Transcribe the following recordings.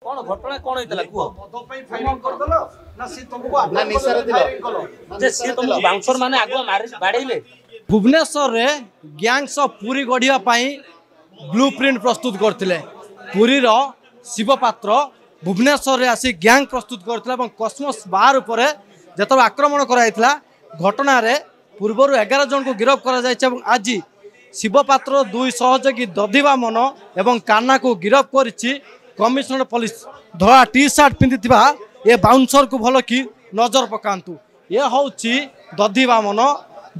कौन घटना कौन होइतला कुओ मद पई फायरिंग कर देलो ना सी तुमको ना निसार फायरिंग कलो जे सी तुमको बाउंसर माने आगो मारि बाडैले। भुवनेश्वर रे गैंग्स ऑफ पुरी गढ़िया ब्लूप्रिंट प्रस्तुत करथिले। पुरी रो शिव पात्र भुवनेश्वर रे आसी गैंग प्रस्तुत करथिला এবং কসমস বার উপরে যেতবে আক্রমণ করা হয়েছিল ঘটনার পূর্বর 11 জনকে গিরফ করা যাইছে এবং আজ শিবপাত্র দুই সহযোগী দধিবা মন এবং কান্না को गिरफ करिछि कमिशनर पुलिस। धड़ा टी सार्ट पिंधिथिबा ए बाउंसर को भल कि नजर पकांतु। ये होछि दधिबा मन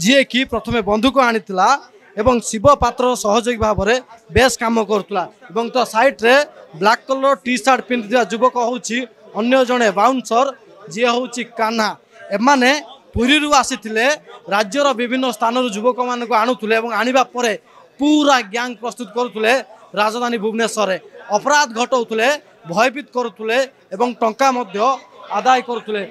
जी कि प्रथमे बंधुक आनिथिला एवं शिव पात्र सहयोगी भाव में बेस काम करुला। तो साइड रे ब्लैक कलर टी सार्ट पिंधिथिबा युवक होछि अन्य जने बाउंसर जी होछि कान्हा। एमाने पुरी आसीथिले राज्यर विभिन्न स्थान युवक मानक आणुले और आनिबा परे पूरा गैंग प्रस्तुत करुले। राजधानी भुवनेश्वर रे अपराध घटाउले भयभीत करुले और टंका मध्य आदाय करुले।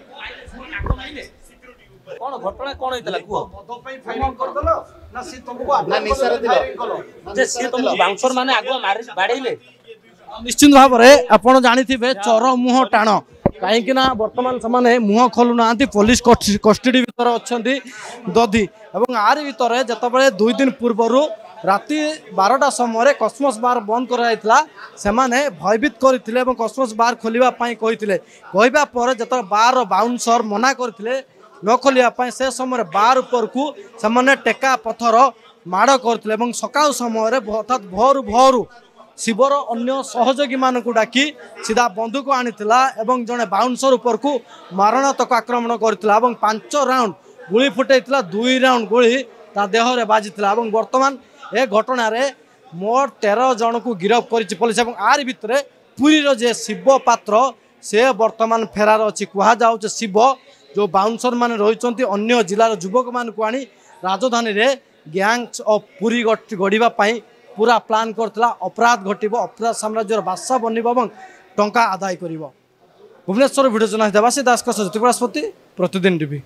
कौन घटना कौन होइतला कुओ मद पई फायरिंग कर देलो ना सी तुमको ना निसार फायरिंग कलो जे सी तुमको बाउंसर माने आगो मारि बाडैले। निश्चित भाव में आपड़ जानिथिबे चोर मुह टाण कहीं बर्तमान से मुह खोलु ना पुलिस कस्टडी भीतर अच्छा दधि और आर भीतर जितेबाला 2 दिन पूर्वर राति 12टा समय कस्मस बार बंद कराइला से भयभीत करते कस्मस बार खोलने कहवा जो बार बाउंसर मना करते न खोलने से समय बार उपर को से टेका पथर माड़ करते सका समय अर्थात भोर भोर शिवर अन्य सहयोगी मान को डाकी सीधा बंधुक आनीला और जड़े बाउंसर उपर को मारणात्मक आक्रमण करता 5 राउंड गुली फुटाई 2 राउंड गुली ता देह में बाजिला। बर्तमान ए घटना मोट 13 जन को गिरफ कर पुलिस और आर भितर पुरीर जे शिव पात्र से बर्तमान फेरार अच्छी कहुचे। शिव जो बाउंसर मान रही अन्य जिलार युवक मान को आनी राजधानी रे गैंग्स ऑफ पुरी गढ़ा पूरा प्लान करता अपराध घटब अपराध साम्राज्यर बादशाह बनब टंका आदाय कर। भुवनेश्वर भिडियो जर्नलिस्ट देवासी दास सहित प्रतिदिन टीवी।